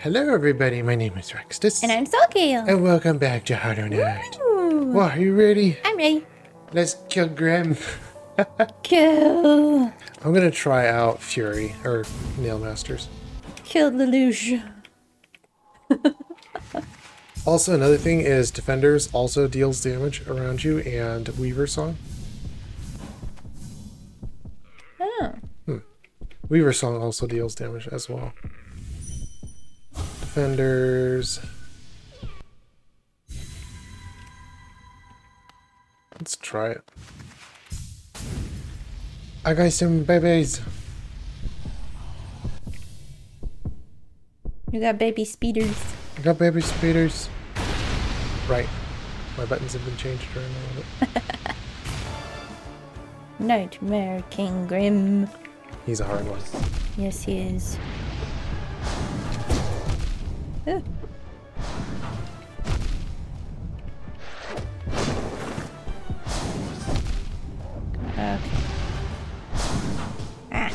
Hello everybody, my name is Rextus. And I'm Soulgale. And welcome back to Hard or Not. Ooh. Well, are you ready? I'm ready. Let's kill Grimm. Kill. I'm gonna try out Fury, or Nail Masters. Kill Lelouch. Also, another thing is Defenders also deals damage around you, and Weaver Song. Oh. Weaver Song also deals damage as well. Defenders. Let's try it. I got some babies. You got baby speeders. I got baby speeders. Right. My buttons have been changed around a little bit. Nightmare King Grimm. He's a hard one. Yes, he is. Ooh. Okay. Ah.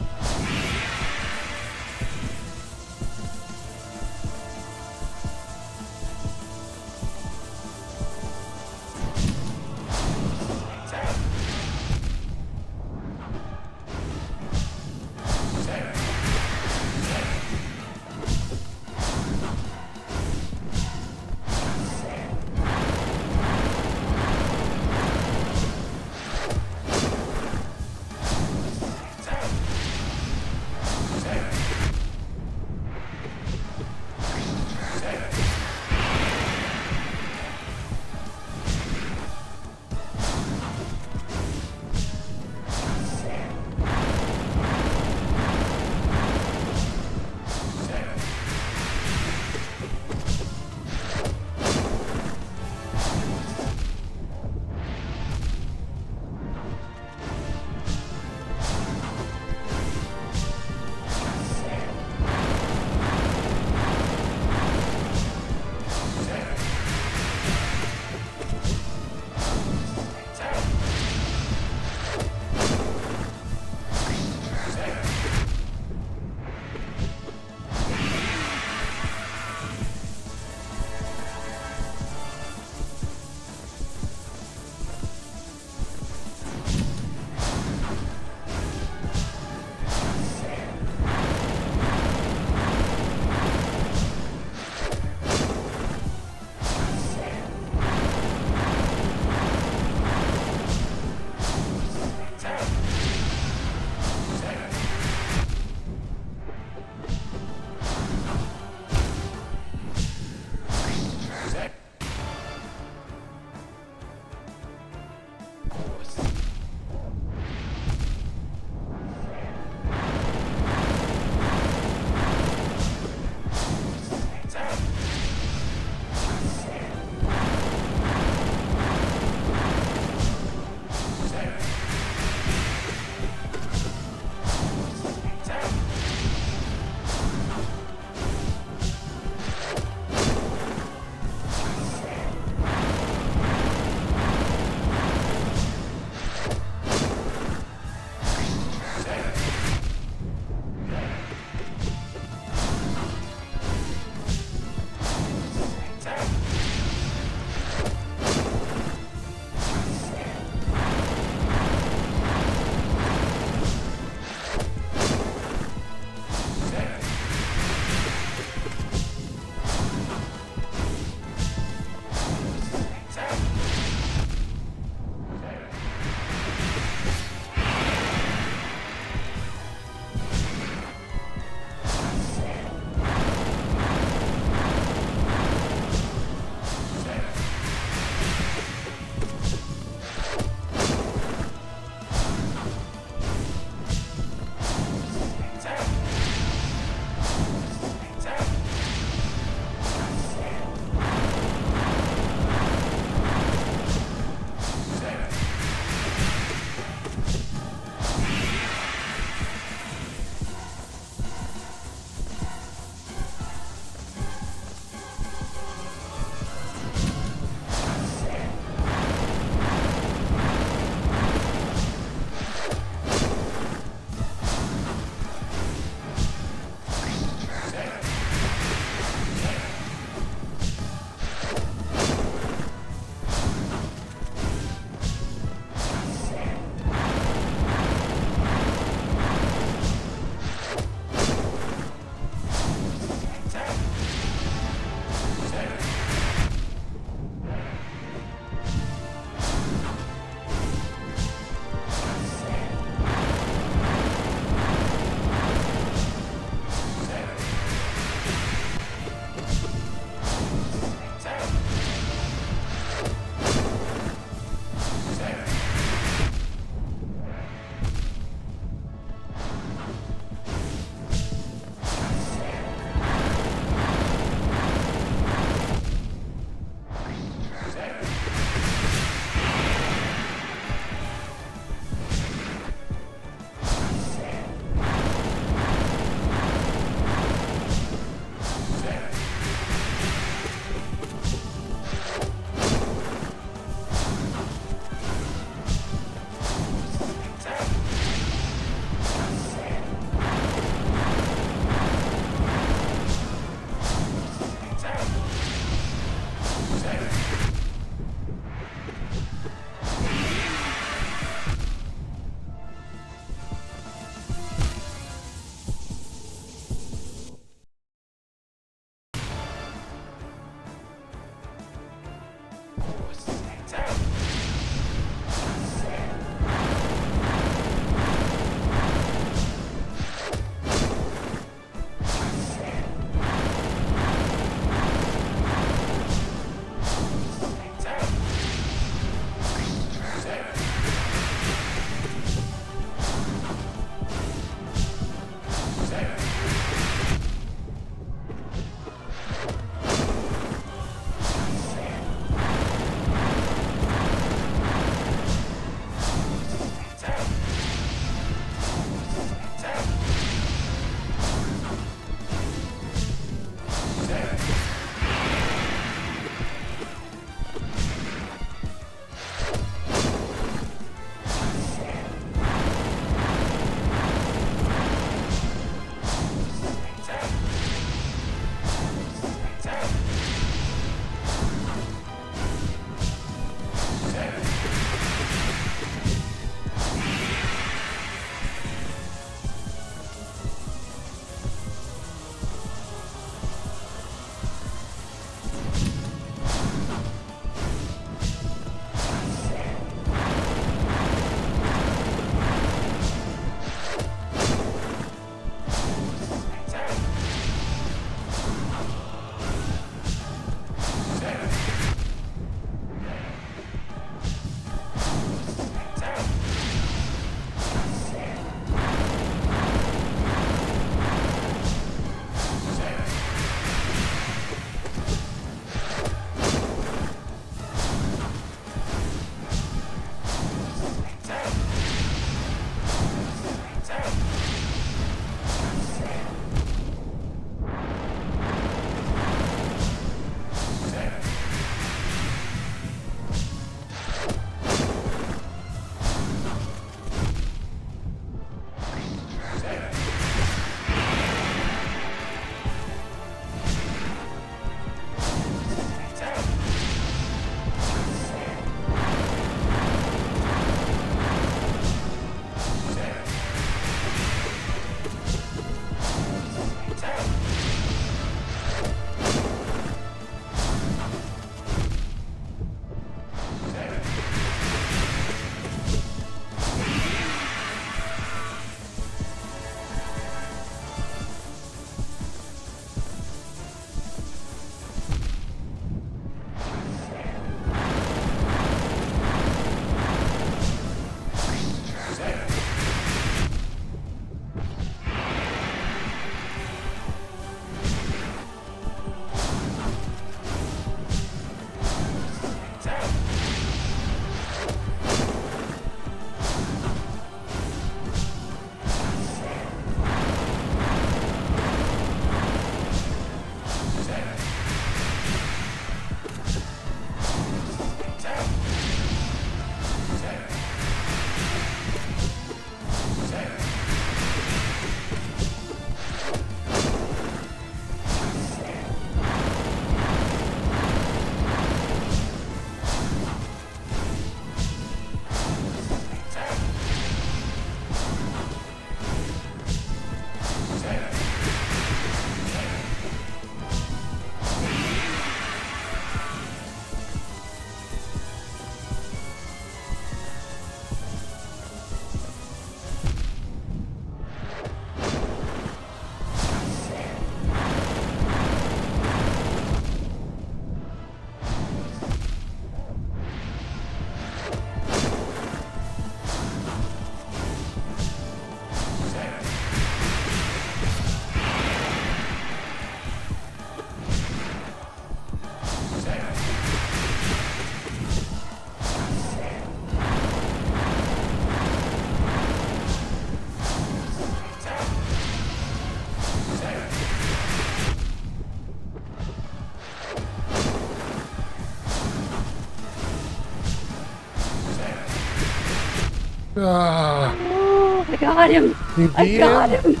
Ah, Oh, I got him. you I beat got him? him.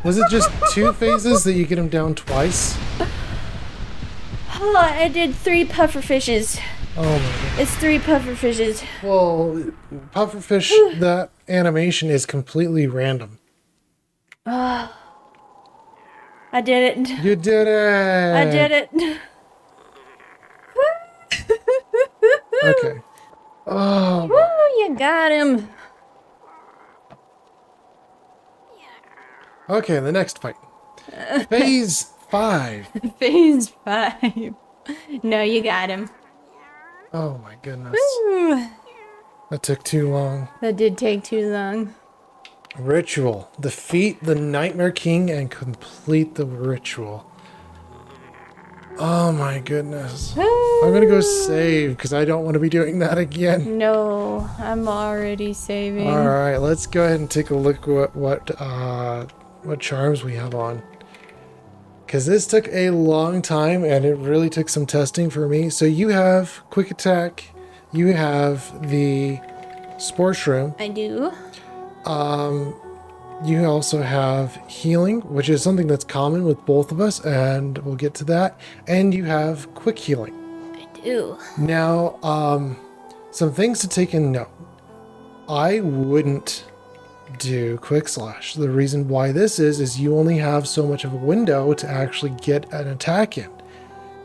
Was it just 2 phases that you get him down twice? Oh, I did 3 puffer fishes. Oh my god. It's 3 puffer fishes. Well, pufferfish, that animation is completely random. Oh, I did it. You did it! I did it. Okay. Oh, Woo, you got him. okay, the next fight. Phase 5. Phase 5. No, you got him. Oh my goodness. Woo. That took too long. That did take too long. Ritual. Defeat the Nightmare King and complete the ritual. Oh my goodness. I'm gonna go save because I don't want to be doing that again. No, I'm already saving. All right, let's go ahead and take a look at what charms we have on. Because this took a long time and it really took some testing for me. So you have quick attack, you have the spore shroom. I do. You also have healing, which is something that's common with both of us, and we'll get to that. And you have quick healing. I do. Now, some things to take in note. I wouldn't do quick slash. The reason why this is you only have so much of a window to actually get an attack in.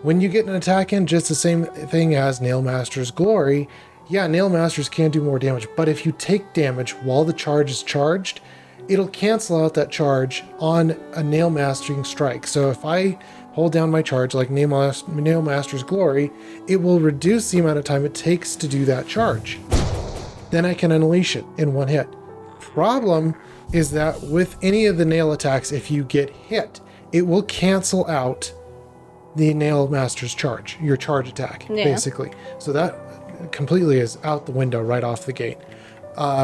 When you get an attack in, just the same thing as Nailmaster's Glory. Yeah, Nailmasters can do more damage, but if you take damage while the charge is charged, it'll cancel out that charge on a Nailmastering strike. So if I hold down my charge like Nailmaster's Glory, it will reduce the amount of time it takes to do that charge. Then I can unleash it in one hit. Problem is that with any of the nail attacks, if you get hit, it will cancel out the Nailmaster's charge, your charge attack, basically. So that completely is out the window right off the gate.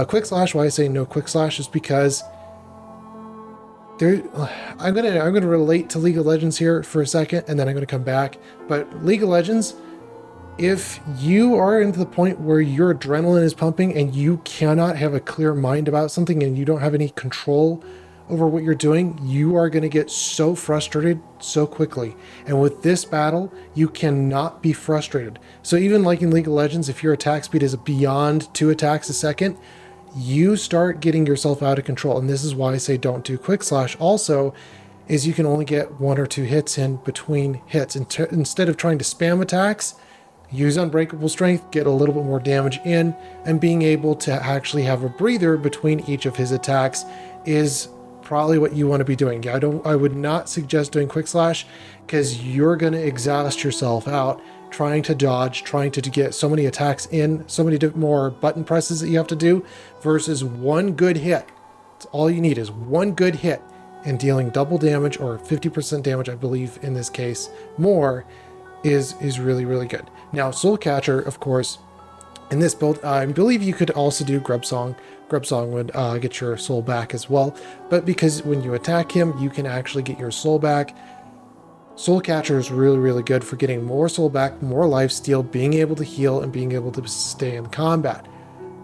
Quick slash, why I say no quick slash is because I'm gonna relate to League of Legends here for a second, and then I'm gonna come back. But League of Legends, if you are into the point where your adrenaline is pumping and you cannot have a clear mind about something and you don't have any control over what you're doing, you are going to get so frustrated so quickly. And with this battle, you cannot be frustrated. So even like in League of Legends, if your attack speed is beyond 2 attacks a second, you start getting yourself out of control. And this is why I say don't do quick slash. Also, is you can only get 1 or 2 hits in between hits. Instead of trying to spam attacks, use Unbreakable Strength, get a little bit more damage in, and being able to actually have a breather between each of his attacks is probably what you want to be doing. I would not suggest doing quick slash because you're going to exhaust yourself out trying to dodge, trying to get so many attacks in, so many more button presses that you have to do versus one good hit. That's all you need is one good hit, and dealing double damage or 50% damage, I believe in this case, more is really, really good. Now, Soul Catcher, of course, in this build, I believe you could also do Grub Song. Grub Song would get your soul back as well. But because when you attack him, you can actually get your soul back. Soul Catcher is really, really good for getting more soul back, more lifesteal, being able to heal, and being able to stay in combat.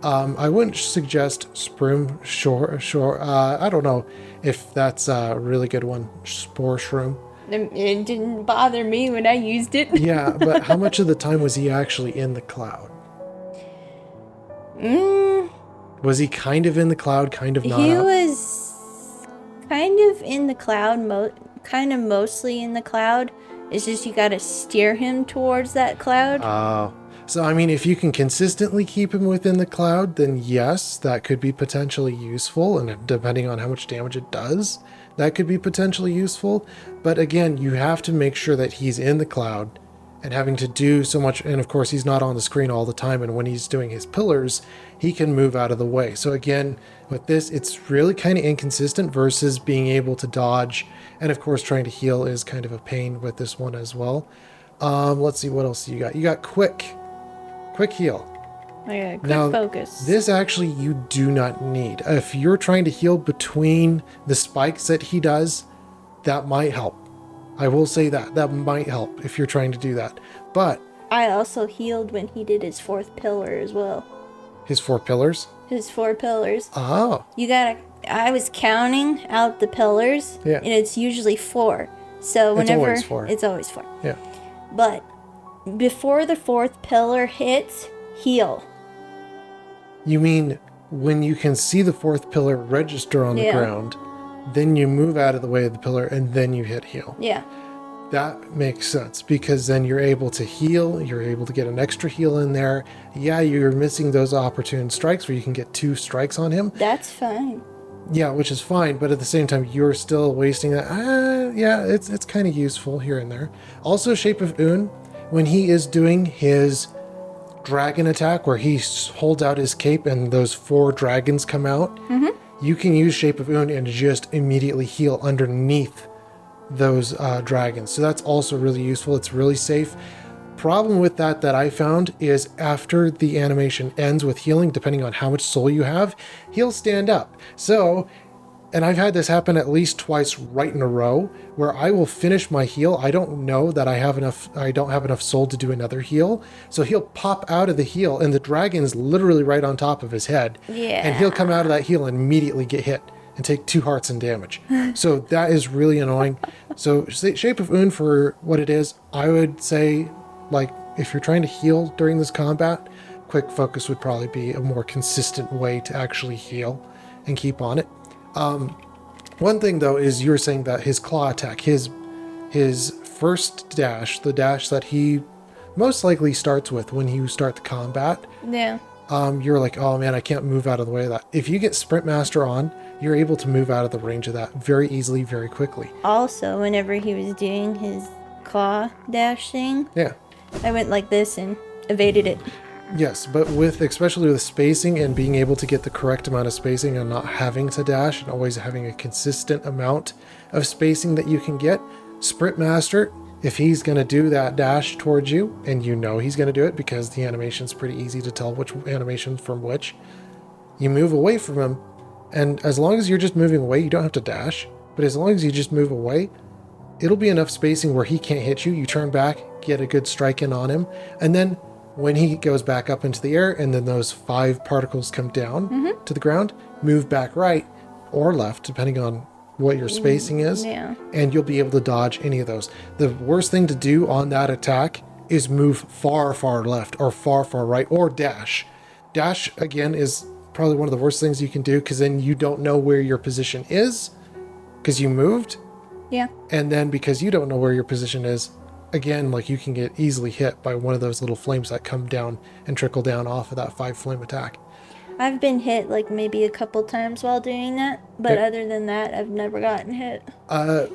I wouldn't suggest Sproom Shore. I don't know if that's a really good one. Spore Shroom. It didn't bother me when I used it. Yeah, but how much of the time was he actually in the cloud? Was he kind of in the cloud, kind of not? He was kind of in the cloud, kind of mostly in the cloud. It's just you gotta steer him towards that cloud. Oh. So, I mean, if you can consistently keep him within the cloud, then yes, that could be potentially useful. And depending on how much damage it does, that could be potentially useful. But again, you have to make sure that he's in the cloud and having to do so much. And of course, he's not on the screen all the time. And when he's doing his pillars, he can move out of the way. So again, with this, it's really kind of inconsistent versus being able to dodge. And of course, trying to heal is kind of a pain with this one as well. Let's see, what else you got? You got quick heal. I got quick Now, focus. this actually you do not need. If you're trying to heal between the spikes that he does, that might help. I will say that might help if you're trying to do that. But I also healed when he did his 4th pillar as well. His 4 pillars? His 4 pillars. Oh. I was counting out the pillars, Yeah. and it's usually 4. So It's whenever always 4. it's always 4. Yeah. But before the 4th pillar hits, heal. You mean when you can see the 4th pillar register on the Yeah. ground, then you move out of the way of the pillar and then you hit heal. Yeah. That makes sense because then you're able to heal. You're able to get an extra heal in there. Yeah, you're missing those opportune strikes where you can get 2 strikes on him. That's fine. Yeah, which is fine, but at the same time, you're still wasting that. Yeah, it's kind of useful here and there. Also, Shape of Un, when he is doing his dragon attack, where he holds out his cape and those 4 dragons come out, you can use Shape of Un and just immediately heal underneath those dragons. So that's also really useful. It's really safe. Problem with that I found is after the animation ends with healing, depending on how much soul you have, he'll stand up. So, and I've had this happen at least twice right in a row where I will finish my heal. I don't know that I don't have enough soul to do another heal. So he'll pop out of the heal and the dragon's literally right on top of his head. Yeah. And he'll come out of that heal and immediately get hit and take 2 hearts in damage. So that is really annoying. So Shape of Un, for what it is, I would say, like, if you're trying to heal during this combat, quick focus would probably be a more consistent way to actually heal and keep on it. One thing though is you were saying that his claw attack, his first dash, the dash that he most likely starts with when you start the combat, Yeah. you're like, oh man, I can't move out of the way of that. If you get Sprint Master on, you're able to move out of the range of that very easily, very quickly. Also, whenever he was doing his claw dash thing, Yeah. I went like this and evaded it. Yes, but especially with spacing and being able to get the correct amount of spacing and not having to dash and always having a consistent amount of spacing that you can get, Sprint Master, if he's going to do that dash towards you, and you know he's going to do it because the animation's pretty easy to tell which animation from which, you move away from him, and as long as you're just moving away, you don't have to dash, but as long as you just move away, it'll be enough spacing where he can't hit you. You turn back, get a good strike in on him, and then when he goes back up into the air and then those 5 particles come down to the ground, move back right or left, depending on what your spacing is, Yeah. and you'll be able to dodge any of those. The worst thing to do on that attack is move far, far left or far, far right or dash. Dash, again, is probably one of the worst things you can do because then you don't know where your position is because you moved. Yeah. And then because you don't know where your position is, again, like you can get easily hit by one of those little flames that come down and trickle down off of that 5 flame attack. I've been hit like maybe a couple times while doing that, but Okay. other than that, I've never gotten hit.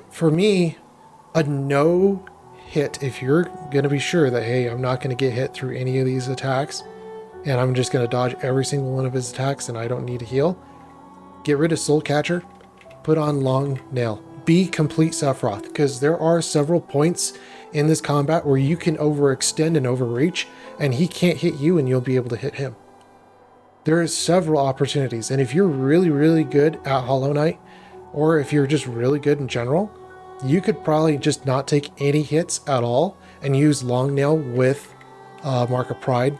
For me, a no hit, if you're going to be sure that, hey, I'm not going to get hit through any of these attacks, and I'm just going to dodge every single one of his attacks and I don't need to heal, get rid of Soul Catcher, put on Long Nail. Be complete Sephiroth, because there are several points in this combat where you can overextend and overreach, and he can't hit you and you'll be able to hit him. There are several opportunities, and if you're really, really good at Hollow Knight, or if you're just really good in general, you could probably just not take any hits at all and use Long Nail with Mark of Pride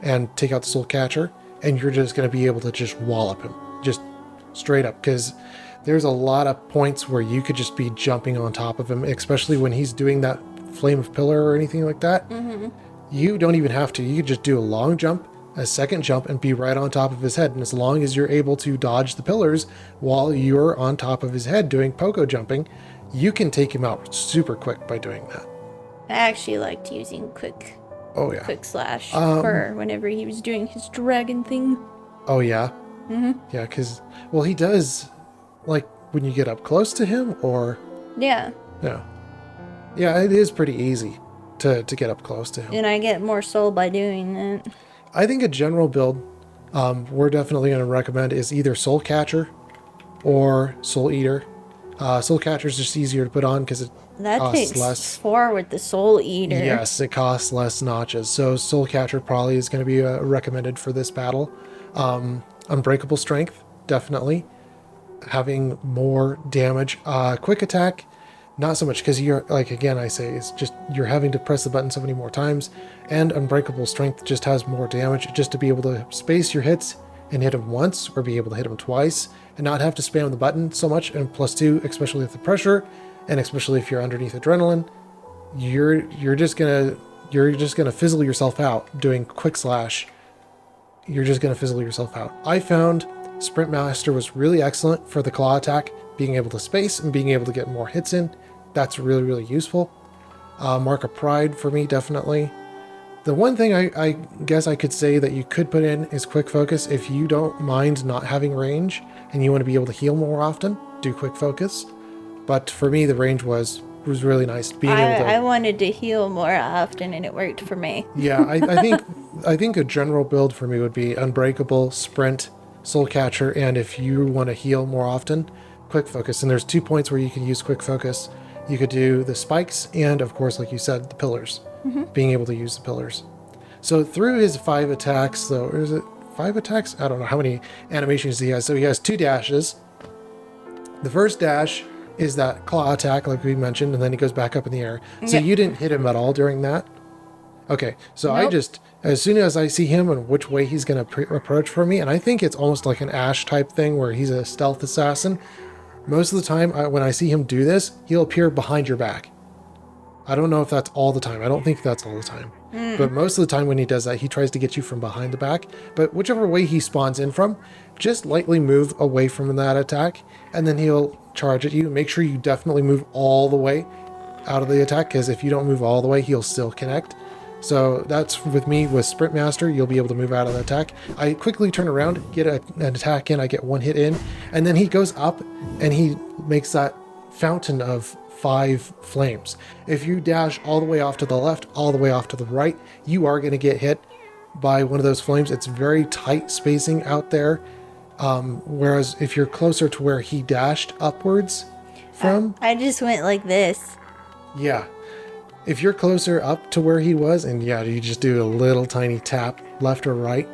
and take out the Soul Catcher, and you're just going to be able to just wallop him, just straight up, because there's a lot of points where you could just be jumping on top of him, especially when he's doing that Flame of Pillar or anything like that. You don't even have to. You could just do a long jump, a second jump, and be right on top of his head. And as long as you're able to dodge the pillars while you're on top of his head doing pogo jumping, you can take him out super quick by doing that. I actually liked using quick Oh yeah. slash for whenever he was doing his dragon thing. Oh yeah. Yeah, because, well, he does, like, when you get up close to him, or... Yeah, Yeah. Yeah, it is pretty easy to get up close to him. and I get more soul by doing that. I think a general build we're definitely going to recommend is either Soul Catcher or Soul Eater. Soul Catcher is just easier to put on because it That costs takes less. 4 with the soul eater. Yes, it costs less notches. So Soul Catcher probably is going to be recommended for this battle. Unbreakable Strength, definitely. Having more damage. Quick Attack Not so much because you're like, again, I say it's just you're having to press the button so many more times, and Unbreakable Strength just has more damage just to be able to space your hits and hit him once or be able to hit him twice and not have to spam the button so much. And +2, especially with the pressure, and especially if you're underneath adrenaline, you're just gonna fizzle yourself out doing quick slash. You're just gonna fizzle yourself out. I found Sprint Master was really excellent for the claw attack, being able to space and being able to get more hits in. That's really, really useful. Mark of Pride for me, definitely. The one thing I guess I could say that you could put in is Quick Focus. If you don't mind not having range and you want to be able to heal more often, do Quick Focus. But for me, the range was really nice. I wanted to heal more often, and it worked for me. Yeah, I think a general build for me would be Unbreakable, Sprint, Soul Catcher, and if you want to heal more often, Quick Focus. And there's 2 points where you can use Quick Focus. You could do the spikes and, of course, like you said, the pillars. Being able to use the pillars. So through his 5 attacks, though, or is it 5 attacks? I don't know how many animations he has. So he has 2 dashes. The first dash is that claw attack, like we mentioned, and then he goes back up in the air. So you didn't hit him at all during that? Okay, so Nope. I just, as soon as I see him and which way he's going to approach for me, and I think it's almost like an Ash type thing where he's a stealth assassin. Most of the time, when I see him do this, he'll appear behind your back. I don't know if that's all the time. I don't think that's all the time. But most of the time when he does that, he tries to get you from behind the back. But whichever way he spawns in from, just lightly move away from that attack, and then he'll charge at you. Make sure you definitely move all the way out of the attack, because if you don't move all the way, he'll still connect. So that's with me with Sprint Master, you'll be able to move out of the attack. I quickly turn around, get an attack in, I get 1 hit in, and then he goes up and he makes that fountain of 5 flames. If you dash all the way off to the left, all the way off to the right, you are going to get hit by one of those flames. It's very tight spacing out there. Whereas if you're closer to where he dashed upwards from, I just went like this. yeah. If you're closer up to where he was, and yeah, you just do a little tiny tap left or right,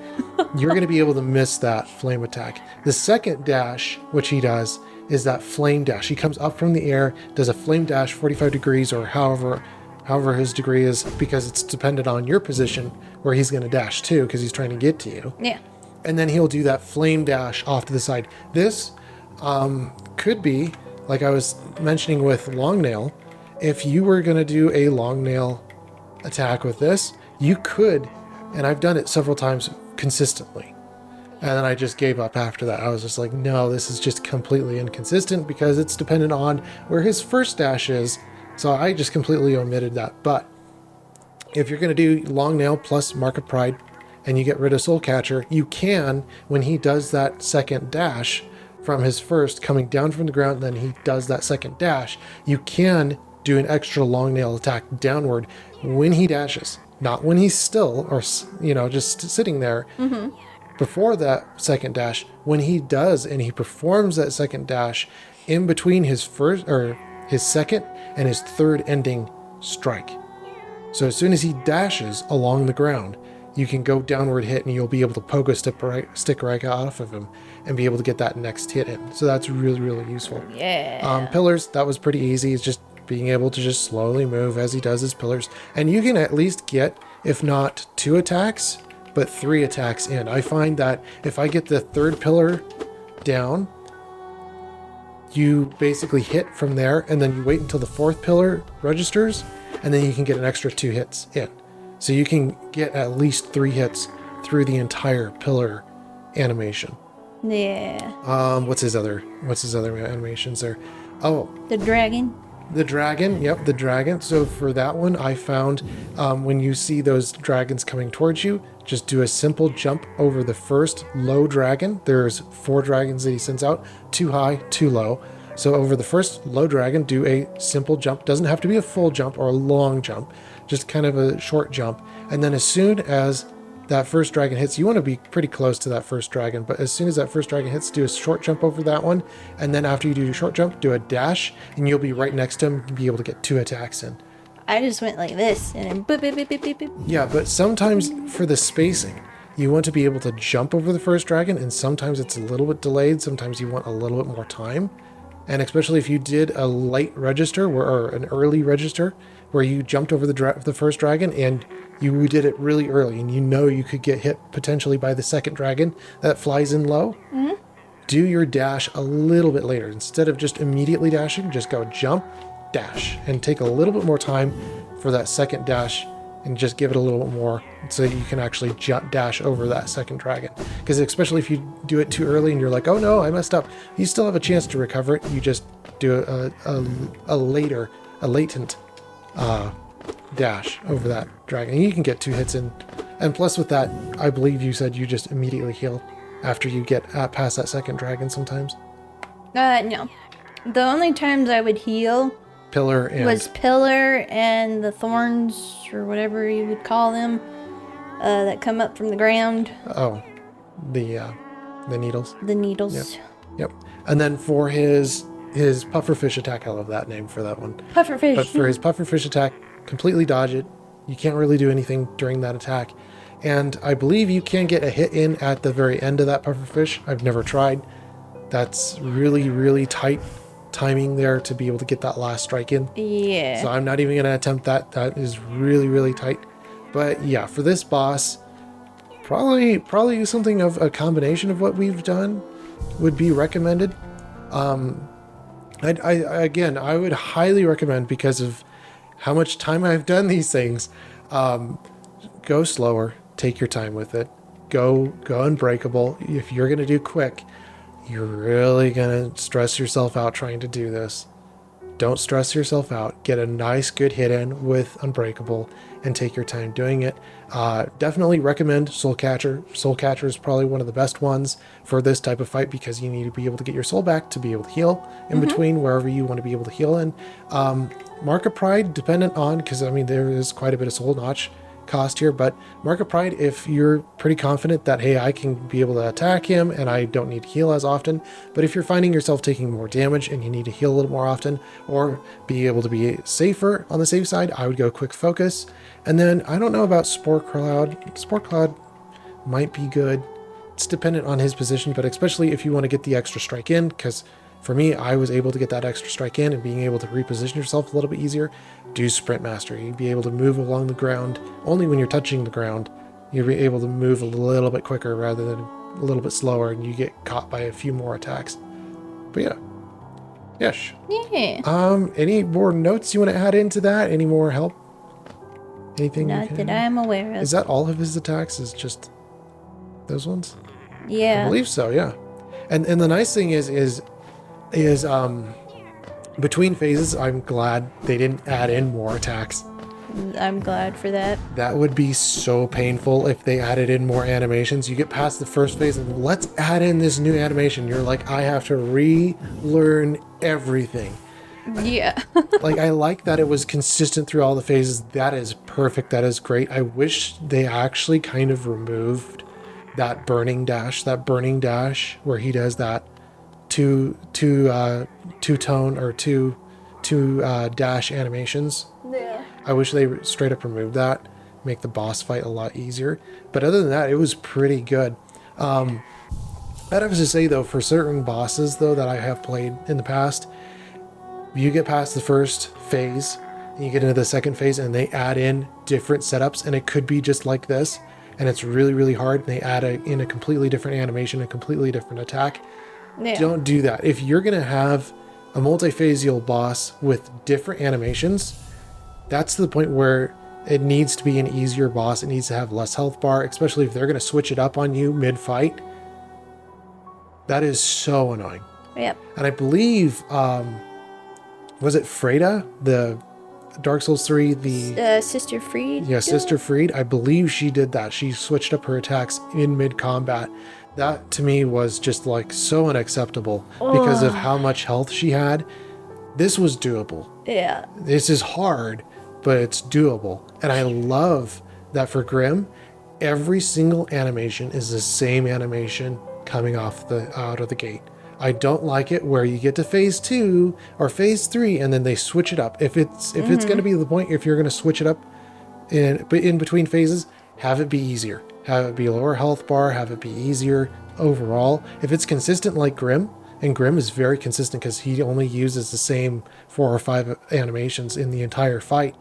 you're going to be able to miss that flame attack. The second dash, which he does, is that flame dash. He comes up from the air, does a flame dash 45 degrees or however his degree is, because it's dependent on your position where he's going to dash to, because he's trying to get to you. Yeah. And then he'll do that flame dash off to the side. This could be, like I was mentioning with Long Nail, if you were going to do a Long Nail attack with this, you could, and I've done it several times consistently. And then I just gave up after that. I was just like, no, this is just completely inconsistent because it's dependent on where his first dash is. So I just completely omitted that. But if you're going to do Long Nail plus Mark of Pride and you get rid of Soul Catcher, you can, when he does that second dash from his first coming down from the ground, then he does that second dash, you can do an extra Long Nail attack downward when he dashes, not when he's still or, just sitting there. Before that second dash, when he does and he performs that second dash in between his first or his second and his third ending strike. So as soon as he dashes along the ground, you can go downward hit and you'll be able to pogo stick right off of him and be able to get that next hit in. So that's really, really useful. Yeah. Pillars, that was pretty easy. It's just being able to just slowly move as he does his pillars. And you can at least get, if not 2 attacks, but 3 attacks in. I find that if I get the third pillar down, you basically hit from there, and then you wait until the 4th pillar registers, and then you can get an extra 2 hits in. So you can get at least 3 hits through the entire pillar animation. Yeah. What's his other animations there? Oh, The dragon. the dragon. Yep, the dragon. So for that one, I found when you see those dragons coming towards you, just do a simple jump over the first low dragon. There's 4 dragons that he sends out, 2 high, 2 low. So over the first low dragon, do a simple jump. Doesn't have to be a full jump or a long jump, just kind of a short jump. And then as soon as that first dragon hits, you want to be pretty close to that first dragon, but as soon as that first dragon hits, do a short jump over that one. And then after you do your short jump, do a dash, and you'll be right next to him and be able to get 2 attacks in. I just went like this and then boop, boop, boop, boop, boop, boop. Yeah, but sometimes for the spacing, you want to be able to jump over the first dragon, and sometimes it's a little bit delayed. Sometimes you want a little bit more time. And especially if you did a late register or an early register where you jumped over the first dragon and you did it really early and you know you could get hit potentially by the second dragon that flies in low, do your dash a little bit later. Instead of just immediately dashing, just go jump, dash, and take a little bit more time for that second dash and just give it a little bit more so that you can actually dash over that second dragon. Because especially if you do it too early and you're like, oh no, I messed up, you still have a chance to recover it. You just do a latent dash over that dragon. And you can get 2 hits in. And plus with that, I believe you said you just immediately heal after you get past that second dragon sometimes. No. The only times I would heal Pillar and... was Pillar and the thorns, or whatever you would call them, that come up from the ground. Oh, the needles. The needles. Yep. And then for his pufferfish attack, I love that name for that one. Pufferfish. But for his pufferfish attack, completely dodge it. You can't really do anything during that attack. And I believe you can get a hit in at the very end of that pufferfish. I've never tried. That's really, really tight timing there to be able to get that last strike in. Yeah. So I'm not even going to attempt that. That is really, really tight. But yeah, for this boss, probably something of a combination of what we've done would be recommended. Again, I would highly recommend, because of how much time I've done these things, go slower, take your time with it, go unbreakable. If you're going to do quick, you're really going to stress yourself out trying to do this. Don't stress yourself out. Get a nice good hit in with Unbreakable and take your time doing it. Definitely recommend Soul Catcher. Soul Catcher is probably one of the best ones for this type of fight, because you need to be able to get your soul back to be able to heal in between wherever you want to be able to heal in. Mark of Pride, dependent on, because I mean there is quite a bit of soul notch cost here, but Mark of Pride, if you're pretty confident that, hey, I can be able to attack him and I don't need to heal as often. But if you're finding yourself taking more damage and you need to heal a little more often, or be able to be safer on the safe side, I would go Quick Focus. And then I don't know about Spore Cloud. Spore Cloud might be good. It's dependent on his position, but especially if you want to get the extra strike in, because for me, I was able to get that extra strike in, and being able to reposition yourself a little bit easier. Do Sprint Master. You'd be able to move along the ground. Only when you're touching the ground, you'll be able to move a little bit quicker rather than a little bit slower, and you get caught by a few more attacks. But yeah. Yes. Yeah. Any more notes you want to add into that? Any more help? Anything? Not that I'm aware of. Is that all of his attacks? Is just those ones? Yeah. I believe so, yeah. And the nice thing is between phases, I'm glad they didn't add in more attacks. I'm glad for that. That would be so painful if they added in more animations. You get past the first phase and let's add in this new animation. You're like, I have to relearn everything. Yeah. Like, I like that it was consistent through all the phases. That is perfect. That is great. I wish they actually kind of removed that burning dash where he does that two tone or two dash animations. Yeah. I wish they straight up removed that, make the boss fight a lot easier. But other than that, it was pretty good. I'd have to say though, for certain bosses though that I have played in the past, you get past the first phase and you get into the second phase and they add in different setups, and it could be just like this, and it's really, really hard, and they add in a completely different animation, a completely different attack. Yeah. Don't do that. If you're going to have a multiphasial boss with different animations, that's to the point where it needs to be an easier boss. It needs to have less health bar, especially if they're going to switch it up on you mid-fight. That is so annoying. Yep. And I believe, was it Freda, the Dark Souls 3, the... Sister Freed? Yeah, Sister Freed. I believe she did that. She switched up her attacks in mid-combat. That to me was just like so unacceptable because of how much health she had. This was doable. Yeah. This is hard, but it's doable. And I love that for Grimm, every single animation is the same animation coming out of the gate. I don't like it where you get to phase 2 or phase 3 and then they switch it up. If it's going to be the point, if you're going to switch it up in between phases, have it be easier. Have it be lower health bar, have it be easier overall. If it's consistent like Grimm, And Grimm is very consistent because he only uses the same 4 or 5 animations in the entire fight.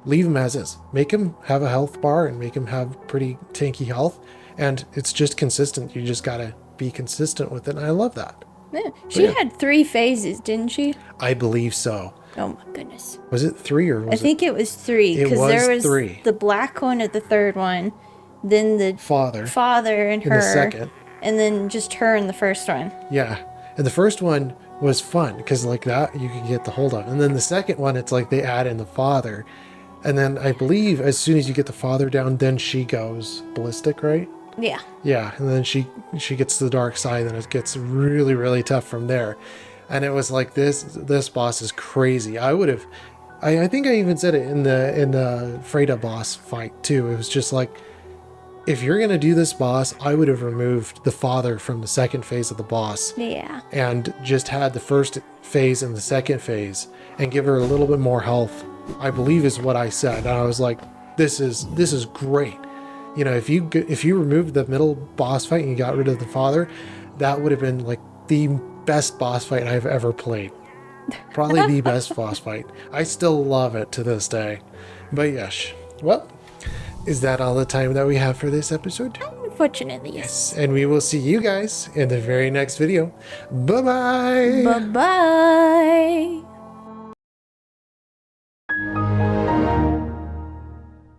Leave him as is. Make him have a health bar and make him have pretty tanky health. And it's just consistent. You just gotta be consistent with it. And I love that. Yeah. She had 3 phases, didn't she? I believe so. Oh my goodness. Was it 3 or was I think it was 3 because there was 3. the black one at the third one, then the father and her in the second, and then just her in the first one. Yeah, and the first one was fun because like that you could get the hold of, and then the second one it's like they add in the father, and then I believe as soon as you get the father down, then she goes ballistic, right? Yeah. Yeah, and then she gets to the dark side, and it gets really, really tough from there. And it was like this boss is crazy. I think I even said it in the Freda boss fight too. It was just like, if you're gonna do this boss, I would have removed the father from the second phase of the boss. Yeah. And just had the first phase and the second phase and give her a little bit more health, I believe is what I said. And I was like, this is great. You know, if you removed the middle boss fight and you got rid of the father, that would have been like the best boss fight I've ever played. Probably the best boss fight. I still love it to this day. But yes. Well, is that all the time that we have for this episode? Unfortunately, yes. And we will see you guys in the very next video. Bye-bye. Bye-bye.